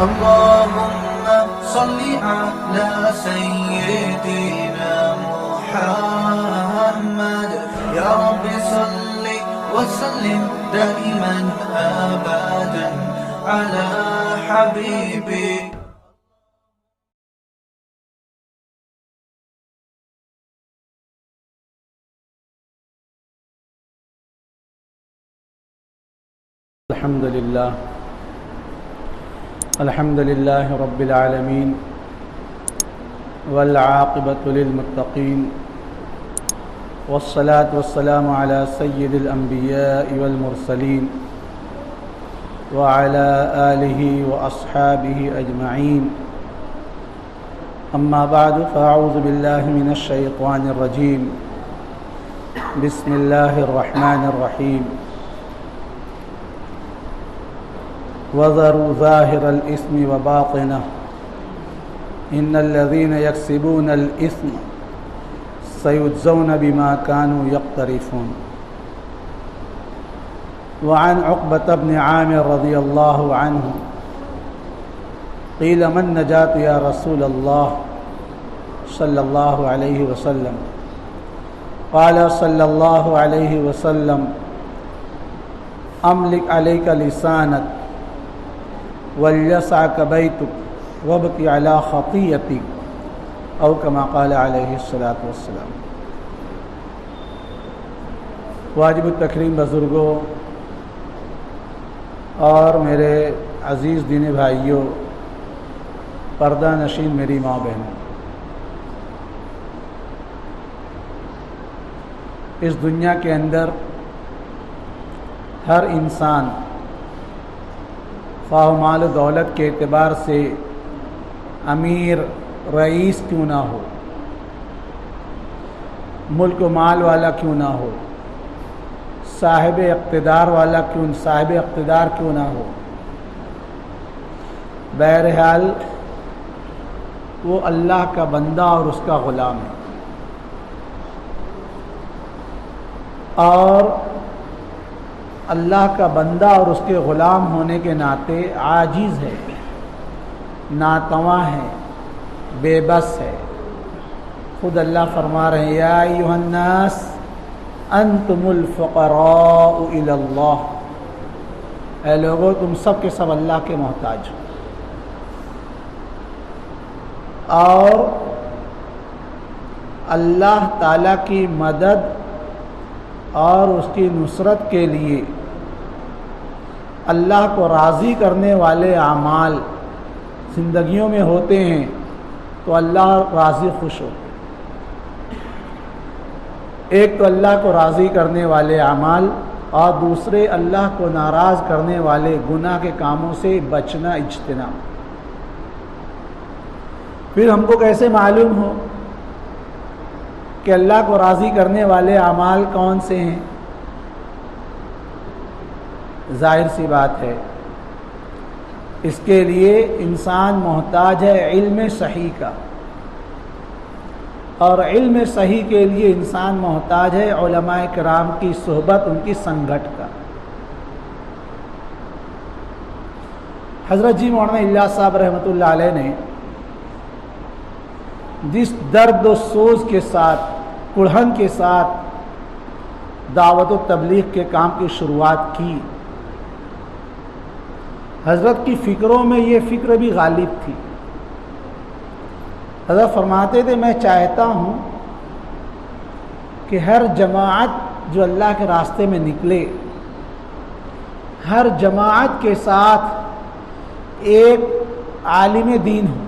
اللهم صل على سيدنا محمد يا رب صل وسلم دائما أبدا على حبيبك. الحمد لله رب العالمين والعاقبة للمتقين والصلاة والسلام على سيد الأنبياء والمرسلين وعلى آله وأصحابه أجمعين. أما بعد فأعوذ بالله من الشيطان الرجيم. بسم الله الرحمن الرحيم. وذروا ظاهر الإثم وباطنه إن الذين يكسبون الإثم سيجزون بما كانوا يقترفون. وعن عقبة بن عامر رضي الله عنه قيل من نجاة يا رسول الله صلى الله عليه وسلم قال صلى الله عليه وسلم أملك عليك لسانك وَلْيَسْعَكَ بَيْتُكَ وَابْكِ عَلَى خَطِيئَتِكَ او كما قال علیہ الصلاۃ والسلام. واجب التکریم بزرگوں اور میرے عزیز دینی بھائیوں، پردہ نشین میری ماں بہنوں، اس دنیا کے اندر ہر انسان خواہ مال و دولت کے اعتبار سے امیر رئیس کیوں نہ ہو، ملک و مال والا کیوں نہ ہو، صاحب اقتدار کیوں نہ ہو، بہرحال وہ اللہ کا بندہ اور اس کا غلام ہے، اور اللہ کا بندہ اور اس کے غلام ہونے کے ناطے عاجز ہے، ناتواں ہے، بے بس ہے. خود اللہ فرما رہے ہیں یا ایھا الناس انتم الفقراء الی اللہ، اے لوگو تم سب کے سب اللہ کے محتاج ہو. اور اللہ تعالیٰ کی مدد اور اس کی نصرت کے لیے اللہ کو راضی کرنے والے اعمال زندگیوں میں ہوتے ہیں تو اللہ راضی خوش ہوتے ہیں. ایک تو اللہ کو راضی کرنے والے اعمال، اور دوسرے اللہ کو ناراض کرنے والے گناہ کے کاموں سے بچنا، اجتناب. پھر ہم کو کیسے معلوم ہو کہ اللہ کو راضی کرنے والے اعمال کون سے ہیں؟ ظاہر سی بات ہے، اس کے لیے انسان محتاج ہے علم صحیح کا، اور علم صحیح کے لیے انسان محتاج ہے علماء کرام کی صحبت، ان کی سنگت کا. حضرت جی مولانا الیاس صاحب رحمۃ اللہ علیہ نے جس درد و سوز کے ساتھ، کڑھن کے ساتھ دعوت و تبلیغ کے کام کی شروعات کی، حضرت کی فکروں میں یہ فکر بھی غالب تھی. حضرت فرماتے تھے میں چاہتا ہوں کہ ہر جماعت جو اللہ کے راستے میں نکلے، ہر جماعت کے ساتھ ایک عالم دین ہو،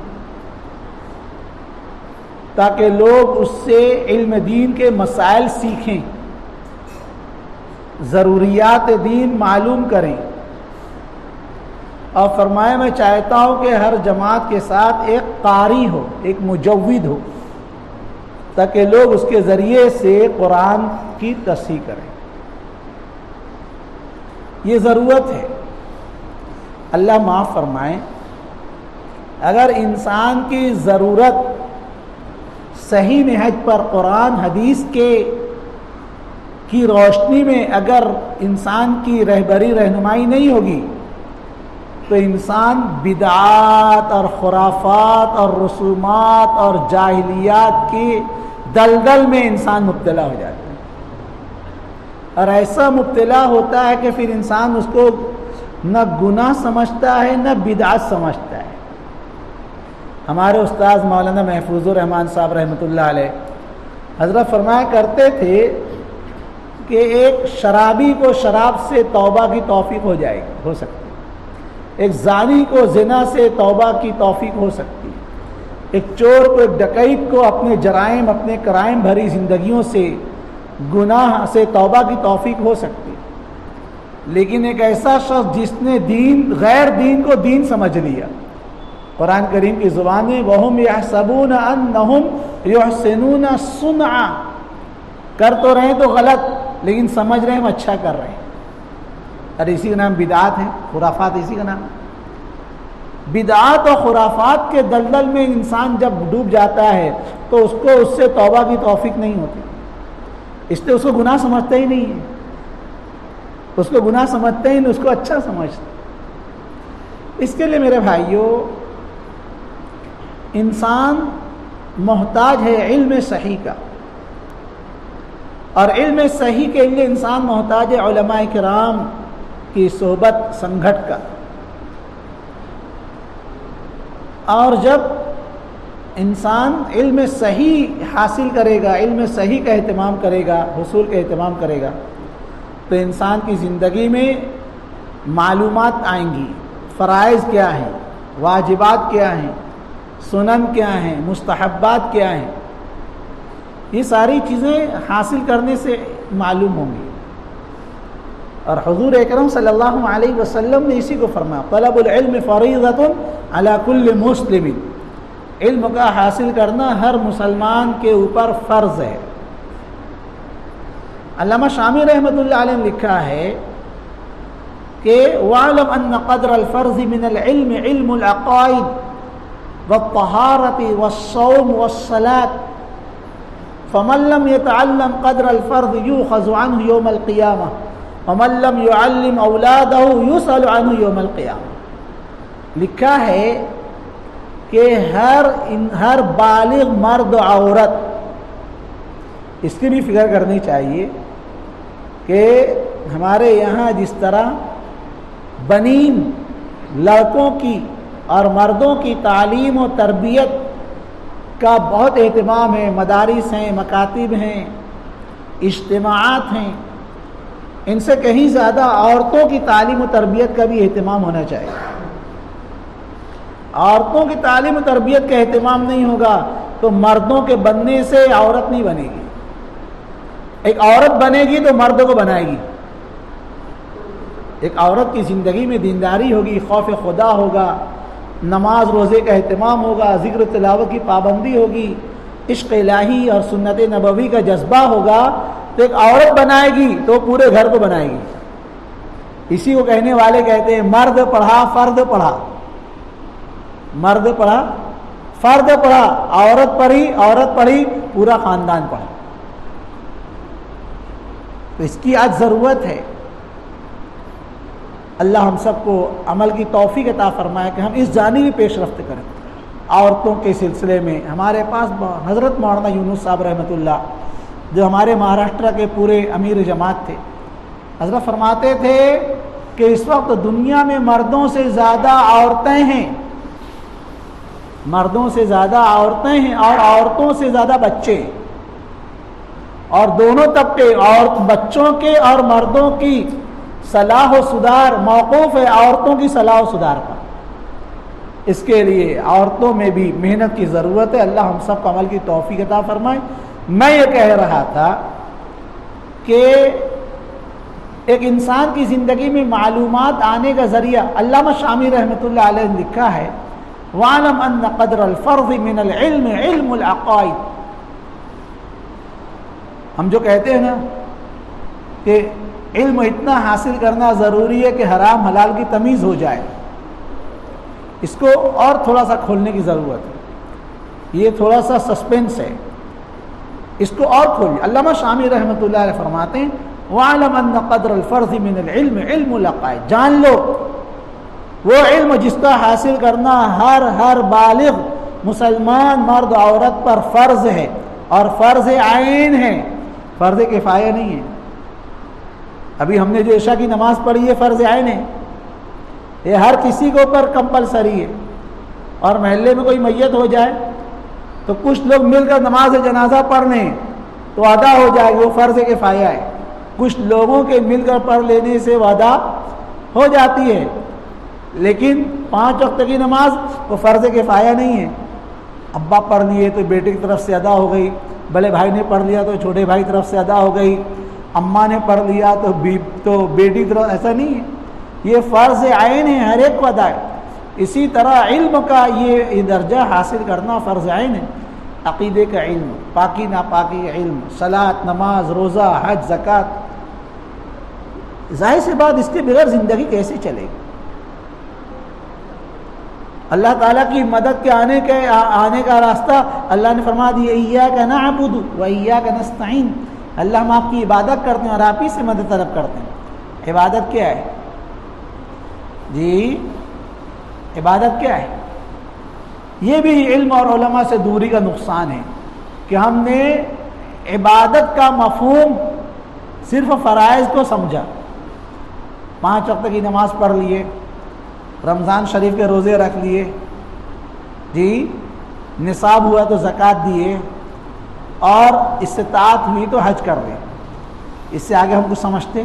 تاکہ لوگ اس سے علم دین کے مسائل سیکھیں، ضروریات دین معلوم کریں. اور فرمایا میں چاہتا ہوں کہ ہر جماعت کے ساتھ ایک قاری ہو، ایک مجود ہو، تاکہ لوگ اس کے ذریعے سے قرآن کی تصحیح کریں. یہ ضرورت ہے. اللہ معاف فرمائیں، اگر انسان کی ضرورت صحیح نہج پر قرآن حدیث کی روشنی میں اگر انسان کی رہبری رہنمائی نہیں ہوگی تو انسان بدعات اور خرافات اور رسومات اور جاہلیات کی دلدل میں انسان مبتلا ہو جاتا ہے، اور ایسا مبتلا ہوتا ہے کہ پھر انسان اس کو نہ گناہ سمجھتا ہے نہ بدعت سمجھتا ہے۔ ہمارے استاذ مولانا محفوظ الرحمان صاحب رحمۃ اللہ علیہ حضرت فرمایا کرتے تھے کہ ایک شرابی کو شراب سے توبہ کی توفیق ہو سکتی ہے، ایک زانی کو زنا سے توبہ کی توفیق ہو سکتی ہے، ایک چور کو، ایک ڈکیت کو اپنے جرائم، اپنے کرائم بھری زندگیوں سے، گناہ سے توبہ کی توفیق ہو سکتی ہے، لیکن ایک ایسا شخص جس نے غیر دین کو دین سمجھ لیا، قرآن کریم کی زبان میں وَهُمْ يَحْسَبُونَ أَنَّهُمْ يُحْسِنُونَ صُنْعًا، کر تو رہے ہیں تو غلط، لیکن سمجھ رہے ہیں ہم اچھا کر رہے ہیں، اور اسی کا نام بدعات ہے، خرافات اسی کا نام ہے۔ بدعات اور خرافات کے دلدل میں انسان جب ڈوب جاتا ہے تو اس کو اس سے توبہ کی توفیق نہیں ہوتی، اس لیے اس کو گناہ سمجھتا ہی نہیں ہے، اس کو گناہ سمجھتے ہی نہیں، اس کو اچھا سمجھتے۔ اس کے لیے میرے بھائیوں، انسان محتاج ہے علم صحیح کا، اور علم صحیح کے لیے انسان محتاج ہے علماء کرام کی صحبت سنگھٹ کا، اور جب انسان علم صحیح حاصل کرے گا، علم صحیح کا اہتمام کرے گا، حصول کا اہتمام کرے گا، تو انسان کی زندگی میں معلومات آئیں گی، فرائض کیا ہیں، واجبات کیا ہیں، سنن کیا ہیں، مستحبات کیا ہیں، یہ ساری چیزیں حاصل کرنے سے معلوم ہوں گی۔ اور حضور اکرم صلی اللہ علیہ وسلم نے اسی کو فرمایا، طلب العلم فریضۃ علی کل مسلم، علم کا حاصل کرنا ہر مسلمان کے اوپر فرض ہے۔ علامہ شامی رحمۃ اللہ علیہ نے لکھا ہے کہ وَاعْلَمْ أَنَّ قَدْرَ الْفَرْضِ مِنَ الْعِلْمِ عِلْمُ الْعَقَائِدِ وَالطَّهَارَةِ وَالصَّوْمِ وَالصَّلَاةِ فَمَنْ لَمْ يَتَعَلَّمْ قَدْرَ الْفَرْضِ يُؤْخَذُ عَنْهُ يَوْمَ الْقِيَامَةِ وَمَنْ لَمْ يُعَلِّمْ أَوْلَادَهُ يُسْأَلُ عَنْهُ يَوْمَ الْقِيَامَةِ۔ لکھا ہے کہ ہر بالغ مرد عورت اس کی بھی فکر کرنی چاہیے کہ ہمارے یہاں جس طرح بنین لڑکوں کی اور مردوں کی تعلیم و تربیت کا بہت اہتمام ہے، مدارس ہیں، مکاتب ہیں، اجتماعات ہیں، ان سے کہیں زیادہ عورتوں کی تعلیم و تربیت کا بھی اہتمام ہونا چاہیے۔ عورتوں کی تعلیم و تربیت کا اہتمام نہیں ہوگا تو مردوں کے بننے سے عورت نہیں بنے گی، ایک عورت بنے گی تو مردوں کو بنائے گی۔ ایک عورت کی زندگی میں دینداری ہوگی، خوف خدا ہوگا، نماز روزے کا اہتمام ہوگا، ذکر تلاوت کی پابندی ہوگی، عشق الہی اور سنت نبوی کا جذبہ ہوگا، تو ایک عورت بنائے گی تو پورے گھر کو بنائے گی۔ اسی کو کہنے والے کہتے ہیں مرد پڑھا فرد پڑھا، مرد پڑھا فرد پڑھا، عورت پڑھی پورا خاندان پڑھا۔ تو اس کی آج ضرورت ہے۔ اللہ ہم سب کو عمل کی توفیق عطا فرمائے کہ ہم اس جانب پیش رفت کریں۔ عورتوں کے سلسلے میں ہمارے پاس حضرت مولانا یونس صاحب رحمۃ اللہ، جو ہمارے مہاراشٹر کے پورے امیر جماعت تھے، حضرت فرماتے تھے کہ اس وقت دنیا میں مردوں سے زیادہ عورتیں ہیں، مردوں سے زیادہ عورتیں ہیں اور عورتوں سے زیادہ بچے، اور دونوں طبقے بچوں کے اور مردوں کی صلاح و سدھار موقوف ہے عورتوں کی صلاح و سدھار پر۔ اس کے لیے عورتوں میں بھی محنت کی ضرورت ہے۔ اللہ ہم سب کو عمل کی توفیق عطا فرمائے۔ میں یہ کہہ رہا تھا کہ ایک انسان کی زندگی میں معلومات آنے کا ذریعہ، علامہ شامی رحمۃ اللہ علیہ نے لکھا ہے وَاعْلَمْ أَنَّ قَدْرَ الْفَرْضِ مِنَ الْعِلْمِ عِلْمُ الْعَقَائِدِ۔ ہم جو کہتے ہیں نا کہ علم اتنا حاصل کرنا ضروری ہے کہ حرام حلال کی تمیز ہو جائے، اس کو اور تھوڑا سا کھولنے کی ضرورت ہے، یہ تھوڑا سا سسپینس ہے، اس کو اور کھولیے۔ علامہ شامی رحمۃ اللہ علیہ فرماتے ہیں وَاعْلَمْ أَنَّ قَدْرَ الْفَرْضِ مِنَ الْعِلْمِ عِلْمُ الْعَقَائِدِ۔ جان لو وہ علم جس کا حاصل کرنا ہر بالغ مسلمان مرد عورت پر فرض ہے، اور فرض عین ہے، فرض کفایہ نہیں ہے۔ ابھی ہم نے جو عشاء کی نماز پڑھی ہے فرض عین ہے، یہ ہر کسی کے اوپر کمپلسری ہے۔ اور محلے میں کوئی میت ہو جائے تو کچھ لوگ مل کر نماز جنازہ پڑھ لیں تو ادا ہو جائے گی، وہ فرض کفایہ ہے۔ کچھ لوگوں کے مل کر پڑھ لینے سے وہ ادا ہو جاتی ہے، لیکن 5 وقت کی نماز وہ فرض کفایہ نہیں ہے۔ ابا پڑھ لیے تو بیٹے کی طرف سے ادا ہو گئی، بڑے بھائی نے پڑھ لیا تو چھوٹے بھائی کی طرف سے ادا ہو گئی، اماں نے پڑھ لیا تو بیٹی کی طرف، ایسا نہیں ہے، یہ فرض عین ہے، ہر ایک کو ادا ہے۔ اسی طرح علم کا یہ درجہ حاصل کرنا فرض عین ہے۔ عقیدے کا علم، پاکی ناپاکی کا علم، صلاۃ، نماز، روزہ، حج، زکوٰۃ، ظاہر سی بات اس کے بغیر زندگی کیسے چلے گی؟ اللہ تعالیٰ کی مدد کے آنے کا راستہ اللہ نے فرما دیا، ایاک نعبد و ایاک نستعین، اللہ ہم آپ کی عبادت کرتے ہیں اور آپ ہی سے مدد طلب کرتے ہیں۔ عبادت کیا ہے جی؟ عبادت کیا ہے؟ یہ بھی علم اور علماء سے دوری کا نقصان ہے کہ ہم نے عبادت کا مفہوم صرف فرائض کو سمجھا، 5 وقت کی نماز پڑھ لیے، رمضان شریف کے روزے رکھ لیے، جی نصاب ہوا تو زکوٰۃ دیے، اور استطاعت ہوئی تو حج کر رہے۔ اس سے آگے ہم کچھ سمجھتے؟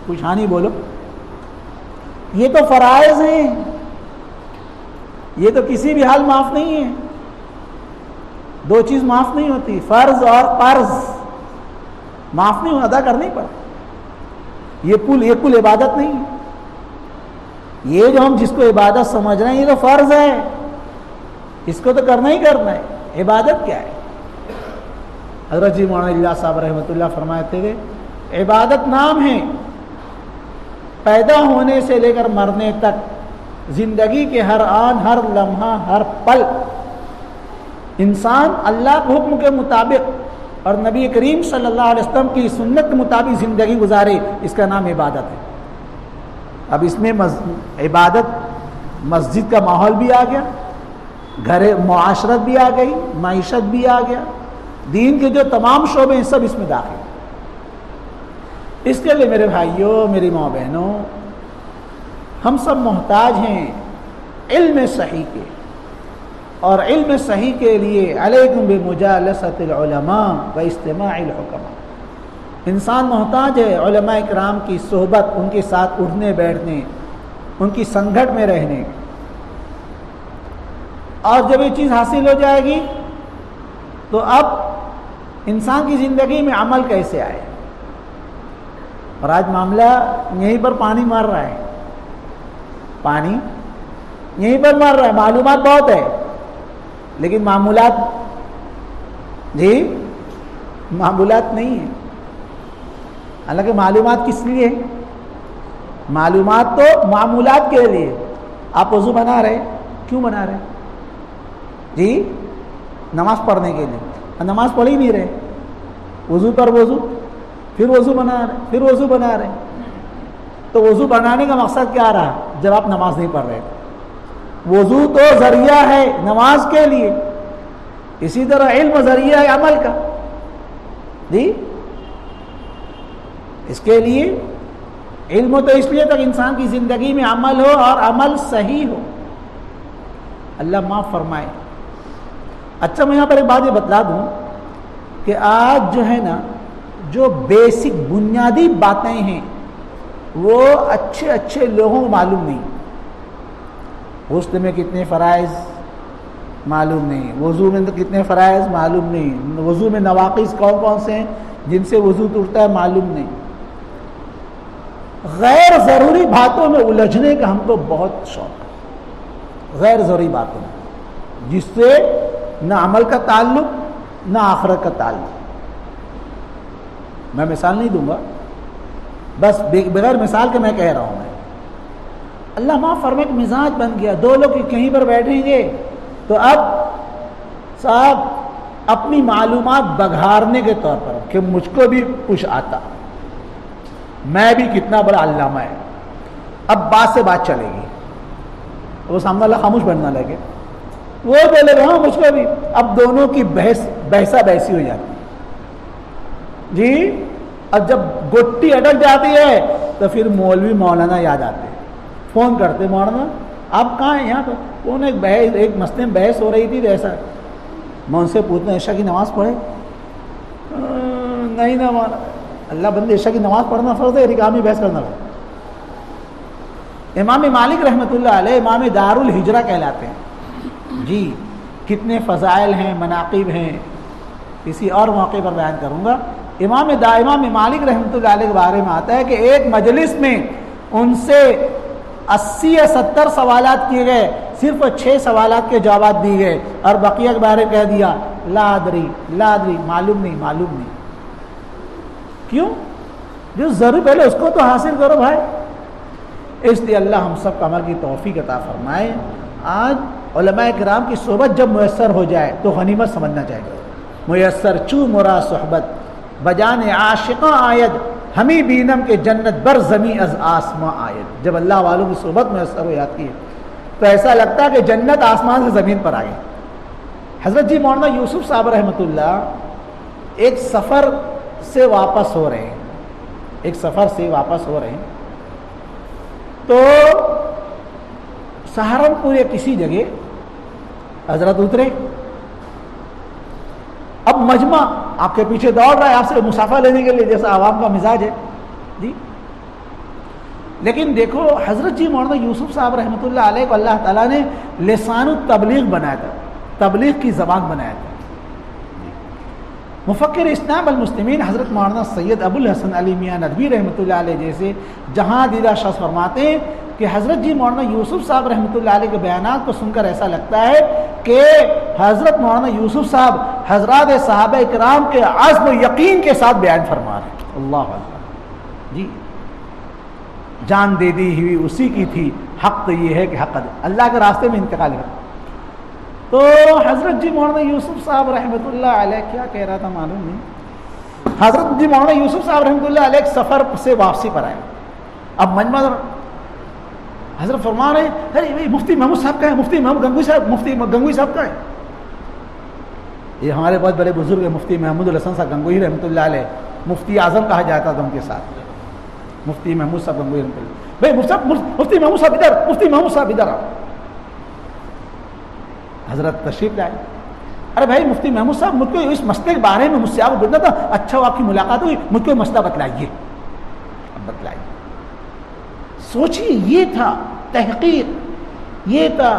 کچھ ہاں نہیں بولو، یہ تو فرائض ہیں، یہ تو کسی بھی حال معاف نہیں ہے۔ 2 چیز معاف نہیں ہوتی، فرض اور قرض معاف نہیں، ادا کرنی پڑے۔ یہ کل عبادت نہیں ہے، یہ جو ہم جس کو عبادت سمجھ رہے ہیں یہ تو فرض ہے، اس کو تو کرنا ہی کرنا ہے۔ عبادت کیا ہے؟ حضرت جی مولانا الیاس صاحب رحمۃ اللہ فرماتے تھے، عبادت نام ہے، پیدا ہونے سے لے کر مرنے تک زندگی کے ہر آن، ہر لمحہ، ہر پل انسان اللہ کے حکم کے مطابق اور نبی کریم صلی اللہ علیہ وسلم کی سنت کے مطابق زندگی گزارے، اس کا نام عبادت ہے۔ اب اس میں عبادت مسجد کا ماحول بھی آ گیا، گھر معاشرت بھی آ گئی، معیشت بھی آ گیا، دین کے جو تمام شعبے ہیں سب اس میں داخل۔ اس کے لیے میرے بھائیوں، میری ماں بہنوں، ہم سب محتاج ہیں علم صحیح کے، اور علم صحیح کے لیے علیکم بمجالست العلماء و استماع الحکماء، انسان محتاج ہے علماء اکرام کی صحبت، ان کے ساتھ اٹھنے بیٹھنے، ان کی سنگت میں رہنے۔ اور جب یہ چیز حاصل ہو جائے گی تو اب انسان کی زندگی میں عمل کیسے آئے؟ اور آج معاملہ یہیں پر پانی مار رہا ہے، پانی یہیں پر مار رہا ہے۔ معلومات بہت ہے لیکن معمولات، جی معمولات نہیں ہے۔ حالانکہ معلومات کس لیے ہے؟ معلومات تو معمولات کے لیے۔ آپ وضو بنا رہے، کیوں بنا رہے؟ جی نماز پڑھنے کے لیے، نماز پڑھ ہی نہیں رہے، وضو پر وضو، پھر وضو بنا رہے، پھر وضو بنا رہے۔ تو وضو بنانے کا مقصد کیا رہا جب آپ نماز نہیں پڑھ رہے؟ وضو تو ذریعہ ہے نماز کے لیے، اسی طرح علم ذریعہ ہے عمل کا۔ جی اس کے لیے علم تو اس لیے تک انسان کی زندگی میں عمل ہو اور عمل صحیح ہو۔ اللہ معاف فرمائے۔ اچھا میں یہاں پر ایک بات یہ بتلا دوں کہ آج جو ہے نا، جو بیسک بنیادی باتیں ہیں وہ اچھے لوگوں کو معلوم نہیں۔ غسل میں کتنے فرائض معلوم نہیں، وضو میں کتنے فرائض معلوم نہیں، وضو میں نواقض کون کون سے ہیں جن سے وضو ٹوٹتا ہے معلوم نہیں۔ غیر ضروری باتوں میں الجھنے کا ہم کو بہت شوق ہے، غیر ضروری باتوں میں، جس سے نہ عمل کا تعلق نہ آخرت کا تعلق۔ میں مثال نہیں دوں گا، بس بغیر مثال کے میں کہہ رہا ہوں۔ میں اللہ معاف فرمائے کہ مزاج بن گیا، 2 لوگ کہیں پر بیٹھیں گے تو اب صاحب اپنی معلومات بگھارنے کے طور پر کہ مجھ کو بھی کچھ آتا، میں بھی کتنا بڑا علامہ ہے، اب بات سے بات چلے گی، وہ سامنے والا خاموش بننا لگے، وہ بولے گا ہاں مجھ کو بھی، اب دونوں کی بحثا بحثی ہو جاتی جی. اب جب گٹی اٹک جاتی ہے تو پھر مولوی مولانا یاد آتے ہیں، فون کرتے مولانا آپ کہاں ہیں؟ یہاں پہ. انہیں ایک مسئلے میں بحث ہو رہی تھی تو ایسا میں ان سے پوچھنا عشاء کی نماز پڑھے؟ نہیں نہ مولانا، اللہ بندے عشاء کی نماز پڑھنا فرض ہے، رکامی بحث کرنا فرض. امام مالک رحمۃ اللہ علیہ امام دار الہجرہ کہلاتے ہیں جی. کتنے فضائل ہیں، مناقب ہیں، کسی اور موقع پر بیان کروں گا. امام مالک رحمۃ اللہ علیہ کے بارے میں آتا ہے کہ ایک مجلس میں ان سے 80 یا 70 سوالات کیے گئے، صرف 6 سوالات کے جوابات دیے گئے اور بقیہ کے بارے میں کہہ دیا لا ادری معلوم نہیں. کیوں؟ جو ضرور پہلے اس کو تو حاصل کرو بھائی. اس لیے اللہ ہم سب کو عمل کی توفیق عطا فرمائے. آج علماء کرام کی صحبت جب میسر ہو جائے تو غنیمت سمجھنا چاہیے. میسر چو مرا صحبت بجان عاشقاں آید، ہمیں بینم کے جنت بر زمیں از آسماں آید. جب اللہ والوں کی صحبت میسر ہو جاتی ہے تو ایسا لگتا ہے کہ جنت آسمان سے زمین پر آئی. حضرت جی مولانا یوسف صاحب رحمۃ اللہ ایک سفر سے واپس ہو رہے ہیں تو سہارنپور یا کسی جگہ حضرت اترے. اب مجمع آپ کے پیچھے دوڑ رہا ہے آپ سے مسافہ لینے کے لیے، جیسا عوام کا مزاج ہے جی. لیکن دیکھو حضرت جی مولانا یوسف صاحب رحمۃ اللہ علیہ کو اللہ تعالیٰ نے لسان التبلیغ بنایا تھا، تبلیغ کی زبان بنایا تھا. مفکر اسلام المسلمین حضرت مولانا سید ابو الحسن علی میاں ندوی رحمۃ اللہ علیہ جیسے جہاں دیدہ شخص فرماتے ہیں کہ حضرت جی مولانا یوسف صاحب رحمۃ اللہ علیہ کے بیانات کو سن کر ایسا لگتا ہے کہ حضرت مولانا یوسف صاحب حضرات صحابہ کرام کے عزم و یقین کے ساتھ بیان فرما رہے ہیں. اللہ اکبر جی. جان دے دی ہوئی اسی کی تھی، حق تو یہ ہے کہ حق اللہ کے راستے میں انتقال کر. تو حضرت جی مولانا یوسف صاحب رحمۃ اللہ علیہ کیا کہہ رہا تھا معلوم نہیں. حضرت جی مولانا یوسف صاحب رحمۃ اللہ علیہ ایک سفر سے واپسی پر آئے. اب مجمع حضرت فرما رہے ہیں ارے مفتی محمود صاحب کا ہے، مفتی محمود گنگوئی صاحب کا ہے. یہ ہمارے بہت بڑے بزرگ ہیں مفتی محمود الحسن صاحب گنگوئی رحمۃ اللہ علیہ، مفتی اعظم کہا جاتا تھا ان کے ساتھ. مفتی محمود صاحب گنگوئی رحمۃ اللہ، بھائی مفتی محمود صاحب ادھر، مفتی محمود صاحب ادھر آؤ. حضرت تشریف لائے. ارے بھائی مفتی محمود صاحب مجھ کو اس مسئلے کے بارے میں مجھ سے آپ کو بولنا تھا، اچھا آپ کی ملاقات ہوئی، مجھ کو مسئلہ بتلائیے. اب بتلائیے. سوچیے یہ تھا تحقیق، یہ تھا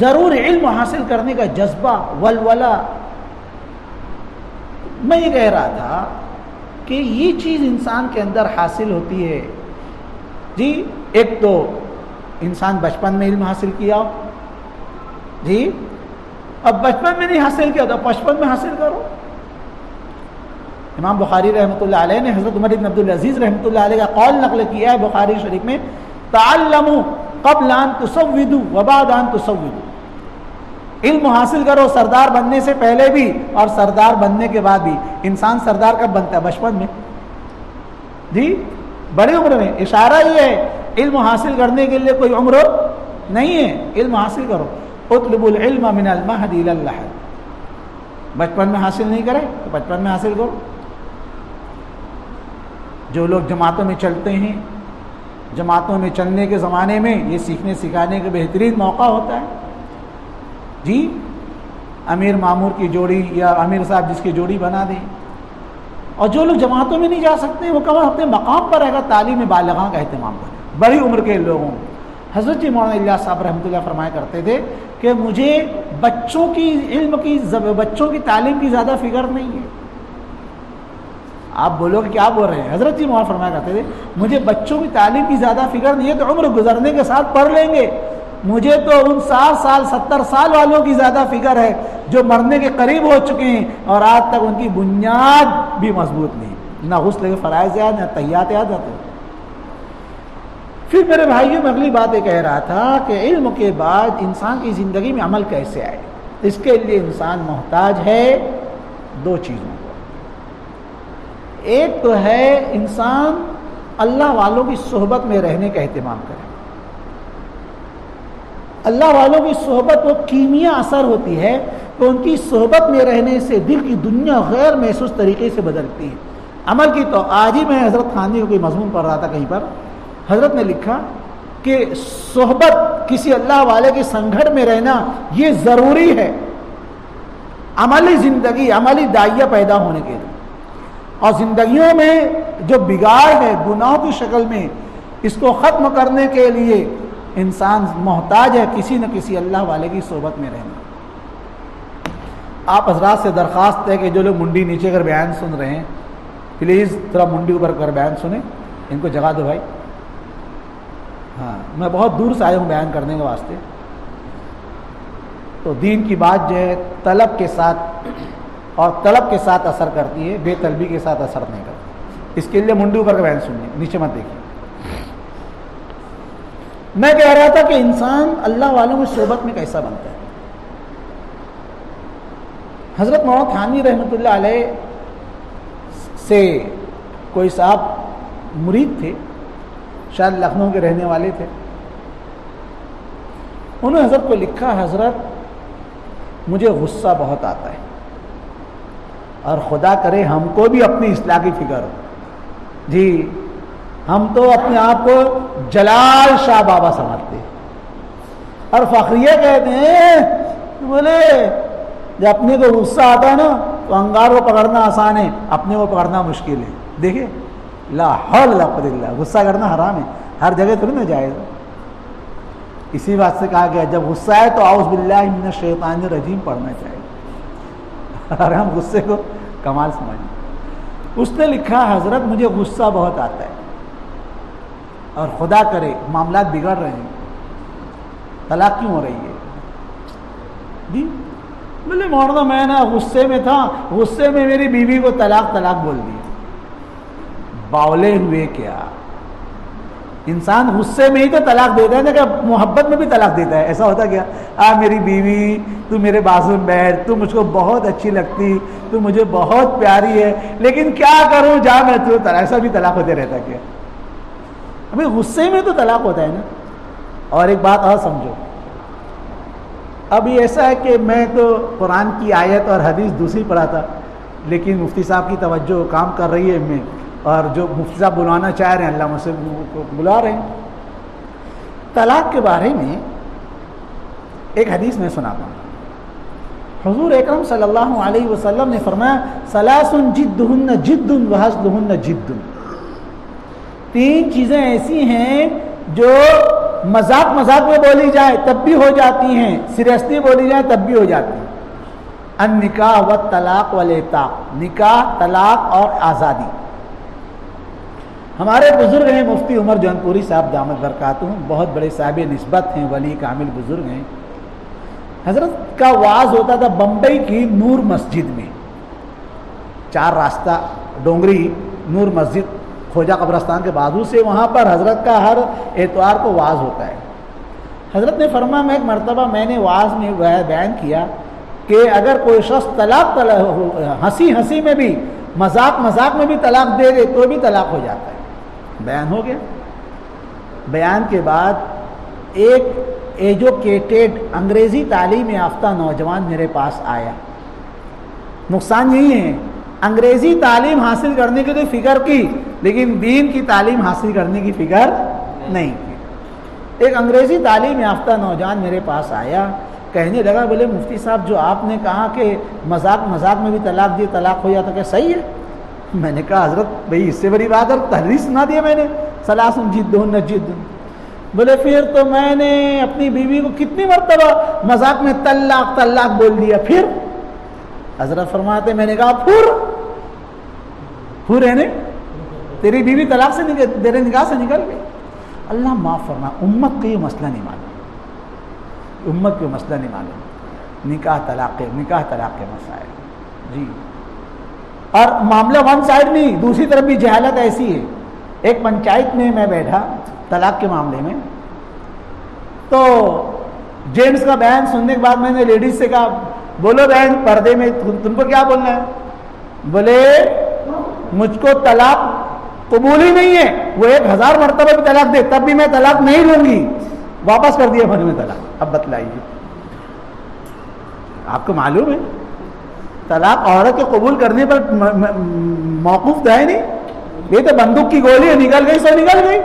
ضرور علم حاصل کرنے کا جذبہ، ولولہ. میں یہ کہہ رہا تھا کہ یہ چیز انسان کے اندر حاصل ہوتی ہے جی. ایک تو انسان بچپن میں علم حاصل کیا جی، اب بچپن میں نہیں حاصل کیا تو بچپن میں حاصل کرو. امام بخاری رحمۃ اللہ علیہ نے حضرت عمر بن عبد العزیز رحمۃ اللہ علیہ کا قول نقل کیا ہے بخاری شریف میں، تعلموا قبل ان تسودوا وبعد ان تسودوا. علم حاصل کرو سردار بننے سے پہلے بھی اور سردار بننے کے بعد بھی. انسان سردار کب بنتا ہے؟ بچپن میں جی، بڑی عمر میں. اشارہ یہ ہے علم حاصل کرنے کے لیے کوئی عمر نہیں ہے. علم حاصل کرو. اطلبوا العلم من المہد الی اللحد. بچپن میں حاصل نہیں کرے تو بچپن میں حاصل کرو. جو لوگ جماعتوں میں چلتے ہیں، جماعتوں میں چلنے کے زمانے میں یہ سیکھنے سکھانے کا بہترین موقع ہوتا ہے جی. امیر مامور کی جوڑی یا امیر صاحب جس کی جوڑی بنا دیں. اور جو لوگ جماعتوں میں نہیں جا سکتے وہ کم اپنے مقام پر رہ کر تعلیم بالغاں کا اہتمام کریں بڑی عمر کے لوگوں. حضرت جی مولانا الیاس صاحب رحمۃ اللہ فرمایا کرتے تھے کہ مجھے بچوں کی علم کی بچوں کی تعلیم کی زیادہ فکر نہیں ہے. آپ بولو کہ کیا بول رہے ہیں؟ حضرت جی مولانا فرمایا کرتے تھے مجھے بچوں کی تعلیم کی زیادہ فکر نہیں ہے، تو عمر گزرنے کے ساتھ پڑھ لیں گے. مجھے تو ان 60 سال 70 سال والوں کی زیادہ فکر ہے جو مرنے کے قریب ہو چکے ہیں اور آج تک ان کی بنیاد بھی مضبوط نہیں، نہ غسل کے فرائض یاد، نہ تحیات یاد آتے. پھر میرے بھائیوں میں اگلی بات یہ کہہ رہا تھا کہ علم کے بعد انسان کی زندگی میں عمل کیسے آئے. اس کے لیے انسان محتاج ہے 2 چیزوں کو. ایک تو ہے انسان اللہ والوں کی صحبت میں رہنے کا اہتمام کرے. اللہ والوں کی صحبت وہ کیمیا اثر ہوتی ہے کہ ان کی صحبت میں رہنے سے دل کی دنیا غیر محسوس طریقے سے بدلتی ہے. عمل کی تو آج ہی میں حضرت خانوی کو کوئی مضمون پڑھ رہا تھا کہیں پر، حضرت نے لکھا کہ صحبت کسی اللہ والے کے سنگھٹ میں رہنا یہ ضروری ہے عملی زندگی، عملی داعیہ پیدا ہونے کے لیے. اور زندگیوں میں جو بگاڑ ہے گناہوں کی شکل میں، اس کو ختم کرنے کے لیے انسان محتاج ہے کسی نہ کسی اللہ والے کی صحبت میں رہنا. آپ حضرات سے درخواست ہے کہ جو لوگ منڈی نیچے کر بیان سن رہے ہیں پلیز تھوڑا منڈی اوپر کر بیان سنیں، ان کو جگہ دو بھائی. ہاں میں بہت دور سے آیا ہوں بیان کرنے کے واسطے. تو دین کی بات جو ہے طلب کے ساتھ اور طلب کے ساتھ اثر کرتی ہے، بے طلبی کے ساتھ اثر نہیں کرتی. اس کے لیے منڈی اوپر کا بیان سنیے، نیچے مت دیکھیے. میں کہہ رہا تھا کہ انسان اللہ والوں کی صحبت میں کیسا بنتا ہے. حضرت مولانا تھانوی رحمۃ اللہ علیہ سے کوئی صاحب مرید تھے، شاید لکھنؤ کے رہنے والے تھے. انہوں نے حضرت کو لکھا، حضرت مجھے غصہ بہت آتا ہے اور خدا کرے ہم کو بھی اپنی اصلاح کی فکر ہو. جی ہم تو اپنے آپ کو جلال شاہ بابا سمجھتے اور فخریہ کہتے ہیں. بولے جب اپنے کو غصہ آتا ہے نا تو انگار کو پکڑنا آسان ہے، اپنے کو پکڑنا مشکل ہے. دیکھیں لا حول ولا قوت الا باللہ، غصہ کرنا حرام ہے، ہر جگہ تھوڑی نہ جائز. اسی بات سے کہا گیا جب غصہ ہے تو اعوذ باللہ من الشیطان الرجیم پڑھنا چاہیے، اور ہم غصے کو کمال سمجھیں. اس نے لکھا حضرت مجھے غصہ بہت آتا ہے اور خدا کرے معاملات بگڑ رہے ہیں، طلاق کیوں ہو رہی ہے؟ جی بولے مولانا میں نا غصے میں تھا، غصے میں میری بیوی کو طلاق بول دی. باولے ہوئے کیا؟ انسان غصے میں ہی تو طلاق دیتا ہے نا، کہ محبت میں بھی طلاق دیتا ہے. ایسا ہوتا کیا؟ میری بیوی تو میرے بازو میں بیٹھ، تو مجھ کو بہت اچھی لگتی، تو مجھے بہت پیاری ہے، لیکن کیا کروں جا میں تو طلاق. ایسا بھی طلاق ہوتے رہتا کیا؟ ابھی غصے میں تو طلاق ہوتا ہے نا. اور ایک بات اور سمجھو، ابھی ایسا ہے کہ میں تو قرآن کی آیت اور حدیث دوسری پڑھا تھا، لیکن مفتی صاحب کی توجہ کام کر رہی ہے میں، اور جو مفتی صاحب بلوانا چاہ رہے ہیں اللہ مجھ سے بلا رہے ہیں. طلاق کے بارے میں ایک حدیث میں سناتا ہوں. حضور اکرم صلی اللہ علیہ وسلم نے فرمایا ثلاث جدہن جد وحزلہن جد. تین چیزیں ایسی ہیں جو مذاق میں بولی جائے تب بھی ہو جاتی ہیں، سیریسلی بولی جائے تب بھی ہو جاتی ہیں. النکاح والطلاق والعتاق، نکاح، طلاق اور آزادی. ہمارے بزرگ ہیں مفتی عمر جون پوری صاحب دامت برکاتہم، بہت بڑے صاحب نسبت ہیں، ولی کامل بزرگ ہیں. حضرت کا وعظ ہوتا تھا بمبئی کی نور مسجد میں، 4 راستہ ڈونگری نور مسجد کھوجا قبرستان کے بازو سے، وہاں پر حضرت کا ہر اتوار کو وعظ ہوتا ہے. حضرت نے فرمایا میں ایک مرتبہ میں نے وعظ میں بیان کیا کہ اگر کوئی شخص ہنسی میں بھی مذاق میں بھی طلاق دے دے تو بھی طلاق ہو جاتا ہے. بیان ہو گیا. بیان کے بعد ایک ایجوکیٹڈ انگریزی تعلیم یافتہ نوجوان میرے پاس آیا. نقصان یہی ہے انگریزی تعلیم حاصل کرنے کی تو فکر کی، لیکن دین کی تعلیم حاصل کرنے کی فکر نہیں کی. ایک انگریزی تعلیم یافتہ نوجوان میرے پاس آیا، کہنے لگا بولے مفتی صاحب جو آپ نے کہا کہ مذاق میں بھی طلاق دی طلاق ہو جاتا، کیا صحیح ہے؟ میں نے کہا حضرت بھائی اس سے بڑی بات ہے، تحریر سنا دیا میں نے ثلاث جدہن جد. بولے پھر تو میں نے اپنی بیوی کو کتنی مرتبہ مذاق میں طلاق بول دیا. پھر حضرت فرماتے میں نے کہا پھر ہے نا تیری بیوی طلاق سے تیرے نکاح سے نکل گئی. اللہ معاف فرما، امت کو یہ مسئلہ نہیں معلوم، امت کو مسئلہ نہیں معلوم. نکاح طلاق کے مسائل جی. اور معاملہ ون سائڈ نہیں، دوسری طرف بھی جہالت ایسی ہے. ایک پنچایت میں میں بیٹھا طلاق کے معاملے میں، تو جینٹس کا بیان سننے کے بعد میں نے لیڈیز سے کہا بولو بہن پردے میں تم کو کیا بولنا ہے؟ بولے مجھ کو طلاق قبول ہی نہیں ہے، وہ 1000 مرتبہ بھی طلاق دے تب بھی میں طلاق نہیں لوں گی. واپس کر دیا میں طلاق. اب بتلائیے, آپ کو معلوم ہے طلاق عورت کے قبول کرنے پر موقوف ہے نہیں, یہ تو بندوق کی گولی ہے, نکل گئی سو نکل گئی.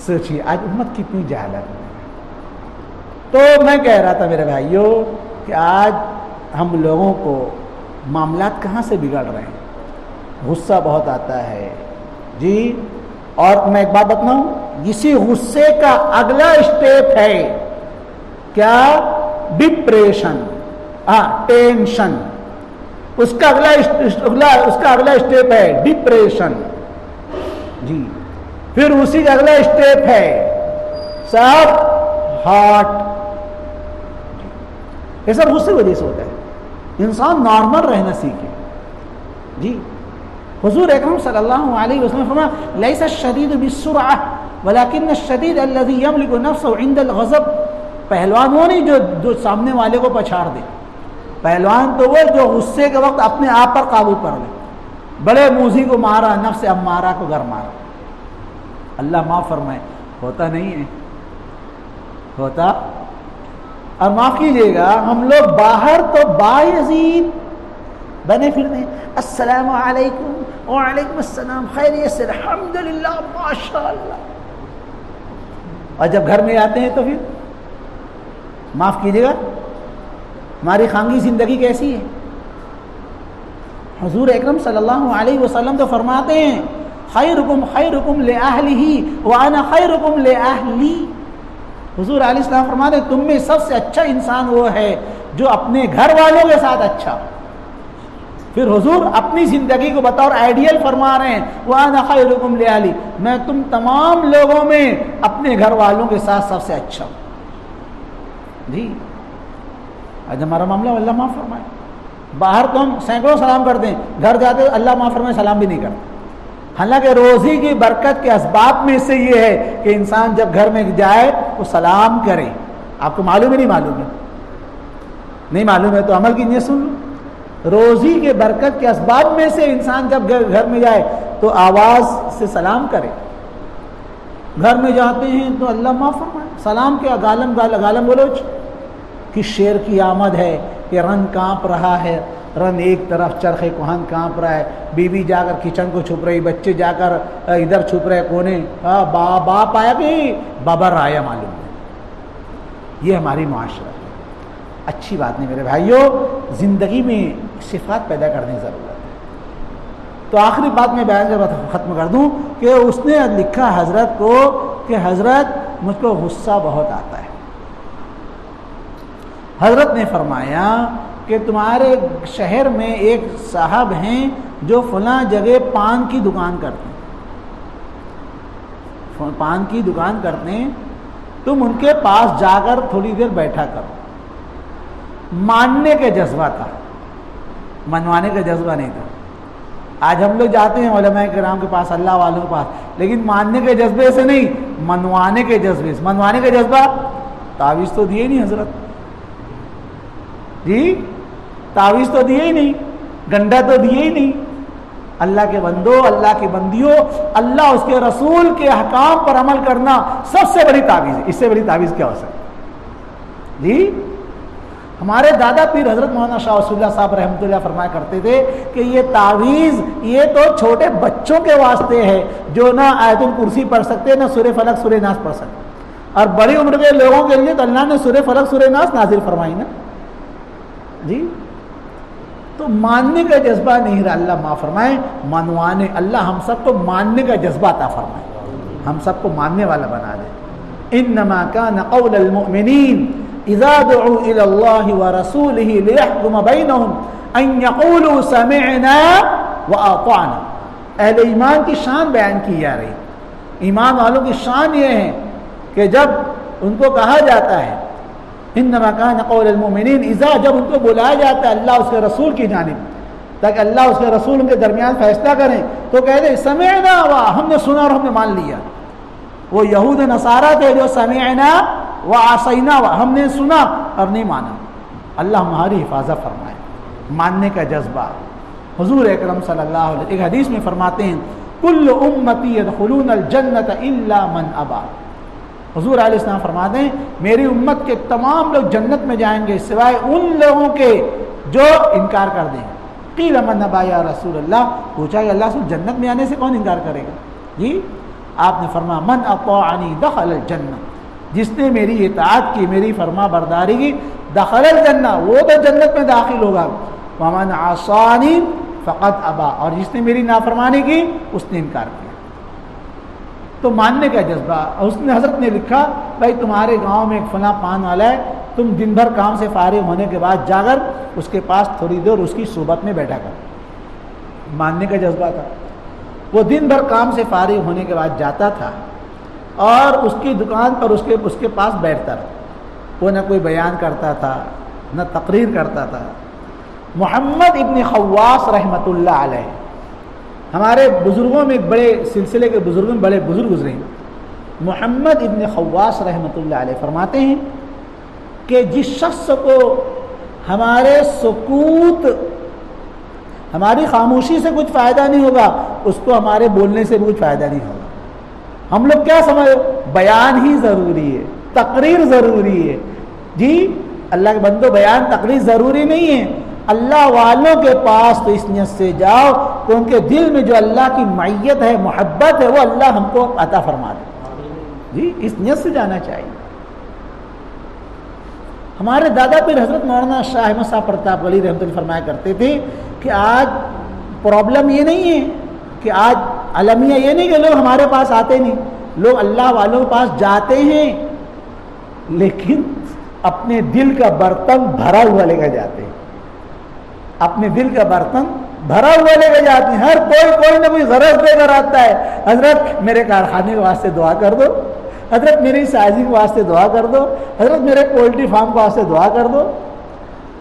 سوچیے آج امت کتنی جہالت ہے. تو میں کہہ رہا تھا میرے بھائیوں کہ آج ہم لوگوں کو معاملات کہاں سے بگڑ رہے ہیں, غصہ بہت آتا ہے جی. اور میں ایک بات بتاؤں, اسی غصے کا اگلا اسٹیپ ہے کیا, ڈپریشن, ٹینشن. اس کا اگلا اسٹیپ ہے ڈپریشن جی. پھر اسی کا اگلا اسٹیپ ہے صاحب ہارٹ. یہ سب غصے کی وجہ سے ہوتا ہے. انسان نارمل رہنا سیکھے جی. حضور اکرم صلی اللہ علیہ وسلم فرمایا لیس الشدید بالسرعہ ولکن الشدید الذی یملک نفسه عند الغضب. پہلوان وہ نہیں جو سامنے والے کو پچھاڑ دے, پہلوان تو وہ جو غصے کے وقت اپنے آپ پر قابو کر لے. بڑے موذی کو مارا, نفس امارہ کو گھر مارا. اللہ معاف فرمائے, ہوتا نہیں ہے, ہوتا. اور معاف کیجیے گا, ہم لوگ باہر تو باعزید بنے پھرتے ہیں, السلام علیکم وعلیکم السلام, خیریت سے, الحمدللہ, ماشاءاللہ. اور جب گھر میں آتے ہیں تو پھر معاف کیجیے گا ہماری خانگی زندگی کیسی ہے. حضور اکرم صلی اللہ علیہ وسلم تو فرماتے ہیں خیرکم خیرکم لأہلہ وانا خیرکم لأہلی. حضور علیہ السلام فرماتے ہیں تم میں سب سے اچھا انسان وہ ہے جو اپنے گھر والوں کے ساتھ اچھا. پھر حضور اپنی زندگی کو بطور آئیڈیل فرما رہے ہیں وَأَنَا خَيْرُكُمْ لِأَهْلِي, میں تم تمام لوگوں میں اپنے گھر والوں کے ساتھ سب سے اچھا ہوں جی. آج ہمارا معاملہ اللہ معاف فرمائے. باہر تو ہم سینکڑوں سلام کرتے ہیں, گھر جاتے اللہ معاف فرمائے سلام بھی نہیں کرتے. حالانکہ روزی کی برکت کے اسباب میں سے یہ ہے کہ انسان جب گھر میں جائے وہ سلام کرے. آپ کو معلوم ہے نہیں معلوم ہے, نہیں معلوم ہے تو عمل کیجیے, سن لو. روزی کے برکت کے اسباب میں سے انسان جب گھر میں جائے تو آواز سے سلام کرے. گھر میں جاتے ہیں تو اللہ معاف فرمائے, سلام کے غالم بولوچ کہ شیر کی آمد ہے کہ رن کانپ رہا ہے, رن ایک طرف چرخ کوہن کانپ رہا ہے, بیوی جا کر کچن کو چھپ رہی, بچے جا کر ادھر چھپ رہے کونے, باپ آیا کہ بابر آیا معلوم ہے. یہ ہماری معاشرت ہے. اچھی بات نہیں میرے بھائیوں, زندگی میں صفات پیدا کرنے کی ضرورت ہے. تو آخری بات میں بیان جب ختم کر دوں کہ اس نے لکھا حضرت کو کہ حضرت مجھ کو غصہ بہت آتا ہے. حضرت نے فرمایا کہ تمہارے شہر میں ایک صاحب ہیں جو فلاں جگہ پان کی دکان کرتے ہیں, پان کی دکان کرتے ہیں, تم ان کے پاس جا کر تھوڑی دیر بیٹھا کرو. ماننے کا جذبہ تھا, منوانے کا جذبہ نہیں تھا. آج ہم لوگ جاتے ہیں علماء کرام کے پاس, اللہ والوں کے پاس, لیکن ماننے کے جذبے سے نہیں, منوانے کے جذبے سے. منوانے کا جذبہ, تعویذ تو دیے نہیں حضرت جی, تعویذ تو دیے ہی نہیں, گنڈا تو دیے ہی نہیں. اللہ کے بندو, اللہ کی بندیوں, اللہ اس کے رسول کے احکام پر عمل کرنا سب سے بڑی تعویذ ہے. اس سے بڑی تعویذ کیا ہو سکتی جی. ہمارے دادا پیر حضرت مولانا شاہ ولی اللہ صاحب رحمۃ اللہ فرمایا کرتے تھے کہ یہ تعویذ یہ تو چھوٹے بچوں کے واسطے ہے جو نہ آیت الکرسی پڑھ سکتے, نہ سورہ فلق سورہ ناس پڑھ سکتے, اور بڑی عمر کے لوگوں کے لیے تو اللہ نے سورہ فلق سورہ ناس نازل فرمائی نا جی. تو ماننے کا جذبہ نہیں رہا, اللہ معاف فرمائے, منوانے. اللہ ہم سب کو ماننے کا جذبہ عطا فرمائے, ہم سب کو ماننے والا بنا دے. انما کان قول المؤمنین اذا دعوا الى الله ورسوله ليحكم بينهم ان يقولوا سمعنا واطعنا. اہل ایمان کی شان بیان کی جا رہی. ایمان والوں کی شان یہ ہے کہ جب ان کو کہا جاتا ہے انما کان قول المؤمنین اذا, جب ان کو بلایا جاتا ہے اللہ اس کے رسول کی جانب تاکہ اللہ اس کے رسول ان کے درمیان فیصلہ کریں, تو کہتے ہیں سمعنا ہم نے سنا اور ہم نے مان لیا. وہ یہود نصارہ تھے جو سمعنا وعصینا, ہم نے سنا اور نہیں مانا. اللہ ہماری حفاظت فرمائے. ماننے کا جذبہ. حضور اکرم صلی اللہ علیہ وسلم ایک حدیث میں فرماتے ہیں کل امتی یدخلون الجنت الا من ابا. حضور علیہ السلام فرماتے ہیں میری امت کے تمام لوگ جنت میں جائیں گے سوائے ان لوگوں کے جو انکار کر دیں. قیل من ابا یا رسول اللہ, پوچھا کہ اللہ رسول جنت میں آنے سے کون انکار کرے گا؟ جی آپ نے فرمایا من اطاعنی دخل الجنہ, جس نے میری اطاعت کی, میری فرما برداری کی, دخل الجنہ, وہ تو جنت میں داخل ہوگا. ومن عصانی فقط ابا, اور جس نے میری نافرمانی کی اس نے انکار کیا. تو ماننے کا جذبہ. اس نے حضرت نے لکھا بھائی تمہارے گاؤں میں ایک فلاں پان والا ہے, تم دن بھر کام سے فارغ ہونے کے بعد جا کر اس کے پاس تھوڑی دیر اس کی صحبت میں بیٹھا کر. ماننے کا جذبہ تھا. وہ دن بھر کام سے فارغ ہونے کے بعد جاتا تھا اور اس کی دکان پر اس کے پاس بیٹھتا رہا. وہ نہ کوئی بیان کرتا تھا نہ تقریر کرتا تھا. محمد ابن خواص رحمۃ اللہ علیہ, ہمارے بزرگوں میں بڑے سلسلے کے بزرگوں میں بڑے بزرگ گزرے ہیں. محمد ابن خواص رحمۃ اللہ علیہ فرماتے ہیں کہ جس شخص کو ہمارے سکوت, ہماری خاموشی سے کچھ فائدہ نہیں ہوگا, اس کو ہمارے بولنے سے بھی کچھ فائدہ نہیں ہوگا. ہم لوگ کیا سمجھو, بیان ہی ضروری ہے, تقریر ضروری ہے. جی اللہ کے بندو, بیان تقریر ضروری نہیں ہے. اللہ والوں کے پاس تو اس نیت سے جاؤ کہ ان کے دل میں جو اللہ کی معیت ہے, محبت ہے, وہ اللہ ہم کو عطا فرما دے. جی اس نیت سے جانا چاہیے. ہمارے دادا پیر حضرت مولانا شاہ احمد صاحب پرتاپ گڑھی رحمۃ اللہ فرمایا کرتے تھے کہ آج پرابلم یہ نہیں ہے کہ آج المیہ یہ نہیں کہ لوگ ہمارے پاس آتے نہیں, لوگ اللہ والوں کے پاس جاتے ہیں لیکن اپنے دل کا برتن بھرا ہوا لے کر جاتے ہیں. اپنے دل کا برتن بھرا ہوا لے کے جاتے ہیں. ہر کوئی نہ کوئی غرض لے کر آتا ہے. حضرت میرے کارخانے کے واسطے دعا کر دو, حضرت میری سائزنگ کے واسطے دعا کر دو, حضرت میرے پولٹری فارم کے واسطے دعا کر دو.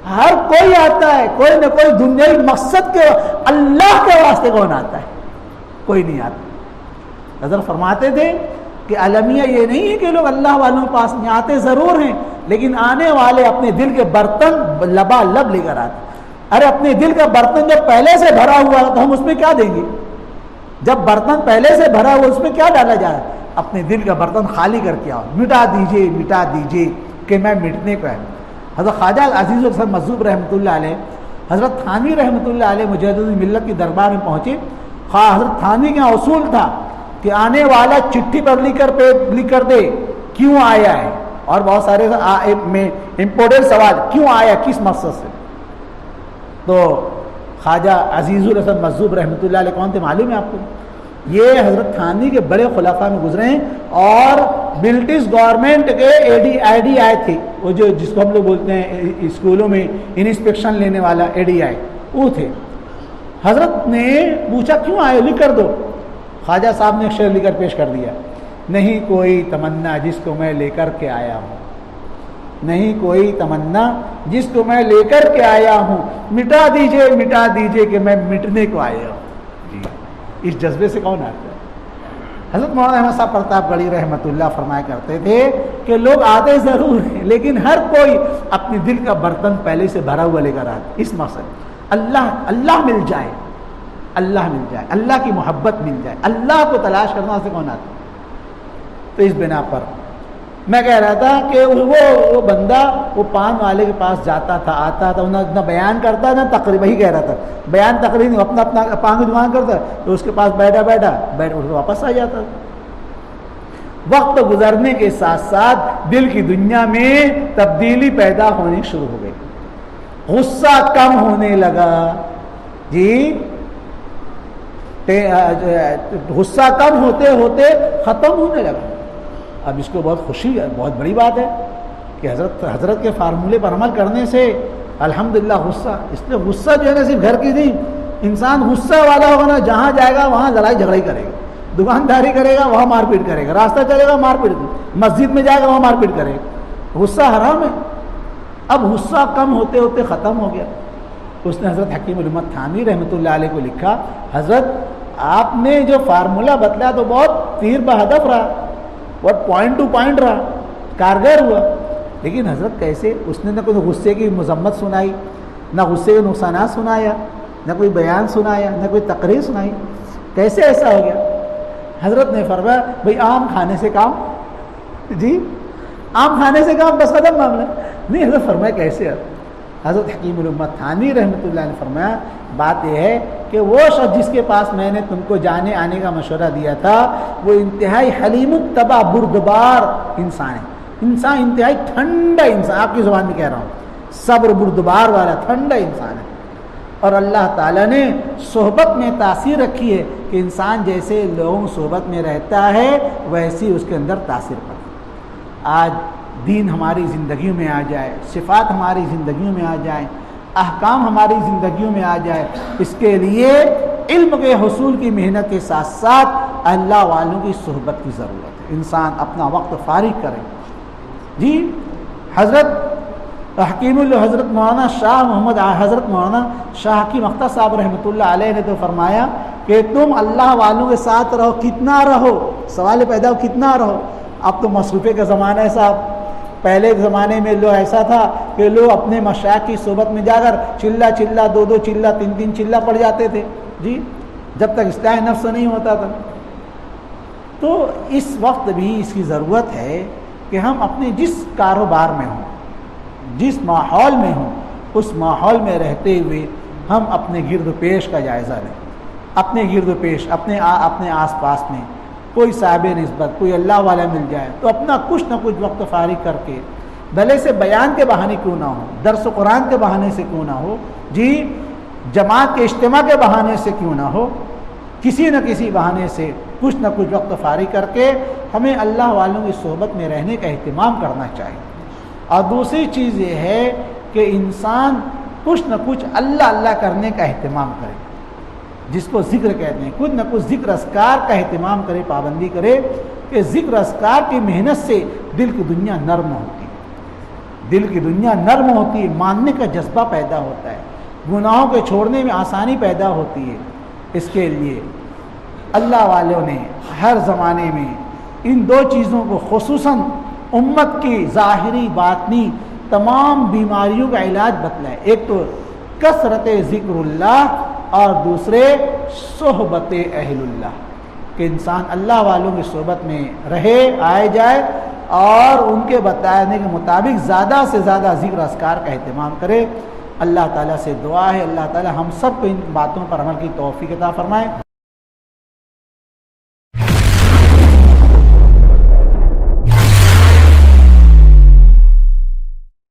ہر کوئی آتا ہے, کوئی نہ کوئی دنیاوی مقصد کے. اللہ کے واسطے کون آتا ہے؟ کوئی نہیں آتا. حضرت فرماتے تھے کہ المیہ یہ نہیں ہے کہ لوگ اللہ والوں کے پاس نہیں آتے, ضرور ہیں, لیکن آنے والے اپنے دل کے برتن لبالب لے کر آتے. ارے اپنے دل کا برتن جب پہلے سے بھرا ہوا تو ہم اس میں کیا دیں گے؟ جب برتن پہلے سے بھرا ہوا اس میں کیا ڈالا جائے؟ اپنے دل کا برتن خالی کر کے آؤ. مٹا دیجئے کہ میں مٹنے کو ہے. حضرت خواجہ عزیز الحسن مذہوب رحمۃ اللہ علیہ, حضرت تھانوی رحمۃ اللہ علیہ مجدد ملت کی دربار میں پہنچے. حضرت تھانوی کا اصول تھا کہ آنے والا چٹھی پر لکھ کر دے کیوں آیا ہے, اور بہت سارے امپورٹنٹ سوال, کیوں آیا, کس مقصد سے. تو خواجہ عزیز الحسن مذہوب رحمۃ اللہ علیہ کون تھے معلوم ہے آپ کو؟ یہ حضرت تھانوی کے بڑے خلفاء میں گزرے ہیں, اور برٹش گورنمنٹ کے ADI آئے تھے, وہ جس کو ہم لوگ بولتے ہیں اسکولوں میں انسپیکشن لینے والا ADI, وہ تھے. حضرت نے پوچھا کیوں آئے, لکھ کر دو. خواجہ صاحب نے ایک شعر لکھ کر پیش کر دیا, نہیں کوئی تمنا جس کو میں لے کر کے آیا ہوں, نہیں کوئی تمنا جس کو میں لے کر کے آیا ہوں, مٹا دیجئے کہ میں مٹنے کو آیا ہوں. جی اس جذبے سے کون آتا ہے؟ حضرت مولانا احمد صاحب پرتاپ گڑھی رحمۃ اللہ فرمایا کرتے تھے کہ لوگ آتے ضرور ہیں لیکن ہر کوئی اپنے دل کا برتن پہلے سے بھرا ہوا لے کر آتا. اس مقصد اللہ مل جائے, اللہ کی محبت مل جائے, اللہ کو تلاش کرنا سے کون آتا. تو اس بنا پر میں کہہ رہا تھا کہ وہ بندہ وہ پان والے کے پاس جاتا تھا, آتا تھا, نہ بیان کرتا نہ تقریر. وہی کہہ رہا تھا بیان تقریر نہیں, اپنا پان کی دکان کرتا تو اس کے پاس بیٹھا اٹھ واپس آ جاتا. وقت گزرنے کے ساتھ ساتھ دل کی دنیا میں تبدیلی پیدا ہونے شروع ہو گئی, غصہ کم ہونے لگا. جی غصہ کم ہوتے ہوتے ختم ہونے لگا. اب اس کو بہت خوشی ہے, بہت بڑی بات ہے کہ حضرت کے فارمولے پر عمل کرنے سے الحمدللہ غصہ, اس لیے غصہ جو ہے نا صرف گھر کی نہیں, انسان غصہ والا ہوگا نا جہاں جائے گا وہاں لڑائی جھگڑائی کرے گا, دکانداری کرے گا وہاں مار پیٹ کرے گا, راستہ چلے گا مار پیٹ, مسجد میں جائے گا وہاں مار پیٹ کرے گا. غصہ حرام ہے. اب غصہ کم ہوتے ہوتے ختم ہو گیا. اس نے حضرت حکیم الامت تھانوی رحمۃ اللہ علیہ کو لکھا, حضرت آپ نے جو فارمولہ بتلایا تو بہت تیر بہدف رہا, بہت پوائنٹ ٹو پوائنٹ رہا, کارگر ہوا, لیکن حضرت کیسے؟ اس نے نہ کوئی غصے کی مذمت سنائی, نہ غصے کے نقصانات سنایا, نہ کوئی بیان سنایا, نہ کوئی تقریر سنائی. کیسے ایسا ہو گیا؟ حضرت نے فرمایا بھئی آم کھانے سے کام جی آم کھانے سے کہا بس ختم معاملہ؟ نہیں، حضرت فرمایا کیسے؟ حضرت حکیم الامت تھانوی رحمۃ اللہ نے فرمایا بات یہ ہے کہ وہ شخص جس کے پاس میں نے تم کو جانے آنے کا مشورہ دیا تھا وہ انتہائی حلیم الطبع بردبار انسان ہے. انسان انتہائی ٹھنڈا انسان، آپ کی زبان میں کہہ رہا ہوں، صبر بردبار والا ٹھنڈا انسان ہے. اور اللہ تعالیٰ نے صحبت میں تاثیر رکھی ہے کہ انسان جیسے لوگوں صحبت میں رہتا ہے ویسی اس کے اندر تاثیر پڑتی. آج دین ہماری زندگیوں میں آ جائے، صفات ہماری زندگیوں میں آ جائیں، احکام ہماری زندگیوں میں آ جائے، اس کے لیے علم کے حصول کی محنت کے ساتھ ساتھ اللہ والوں کی صحبت کی ضرورت ہے. انسان اپنا وقت فارغ کرے. جی حضرت مولانا شاہ حکیم اختر صاحب رحمۃ اللہ علیہ نے تو فرمایا کہ تم اللہ والوں کے ساتھ رہو، کتنا رہو؟ سوال پیدا ہو کتنا رہو. اب تو مصروفے کا زمانہ ہے صاحب. پہلے کے زمانے میں لوگ ایسا تھا کہ لوگ اپنے مشائخ کی صحبت میں جا کر چلہ دو چلہ تین چلہ پڑ جاتے تھے. جی جب تک اصلاح نفس نہیں ہوتا تھا. تو اس وقت بھی اس کی ضرورت ہے کہ ہم اپنے جس کاروبار میں ہوں، جس ماحول میں ہوں، اس ماحول میں رہتے ہوئے ہم اپنے گرد و پیش کا جائزہ لیں. اپنے گرد و پیش، اپنے آس پاس میں کوئی صاحب نسبت، کوئی اللہ والا مل جائے تو اپنا کچھ نہ کچھ وقت فارغ کر کے، بھلے سے بیان کے بہانے کیوں نہ ہو، درس و قرآن کے بہانے سے کیوں نہ ہو، جی جماعت کے اجتماع کے بہانے سے کیوں نہ ہو، کسی نہ کسی بہانے سے کچھ نہ کچھ وقت فارغ کر کے ہمیں اللہ والوں کی صحبت میں رہنے کا اہتمام کرنا چاہیے. اور دوسری چیز یہ ہے کہ انسان کچھ نہ کچھ اللہ کرنے کا اہتمام کرے، جس کو ذکر کہتے ہیں. کچھ نہ کچھ ذکر اذکار کا اہتمام کرے، پابندی کرے کہ ذکر اذکار کی محنت سے دل کی دنیا نرم ہوتی ہے. دل کی دنیا نرم ہوتی ہے، ماننے کا جذبہ پیدا ہوتا ہے، گناہوں کے چھوڑنے میں آسانی پیدا ہوتی ہے. اس کے لیے اللہ والوں نے ہر زمانے میں ان دو چیزوں کو خصوصاً امت کی ظاہری باطنی تمام بیماریوں کا علاج بتلایا. ایک تو کثرت ذکر اللہ اور دوسرے صحبت اہل اللہ، کہ انسان اللہ والوں کی صحبت میں رہے، آئے جائے اور ان کے بتانے کے مطابق زیادہ سے زیادہ ذکر اذکار کا اہتمام کرے. اللہ تعالیٰ سے دعا ہے اللہ تعالیٰ ہم سب کو ان باتوں پر عمل کی توفیق عطا فرمائے.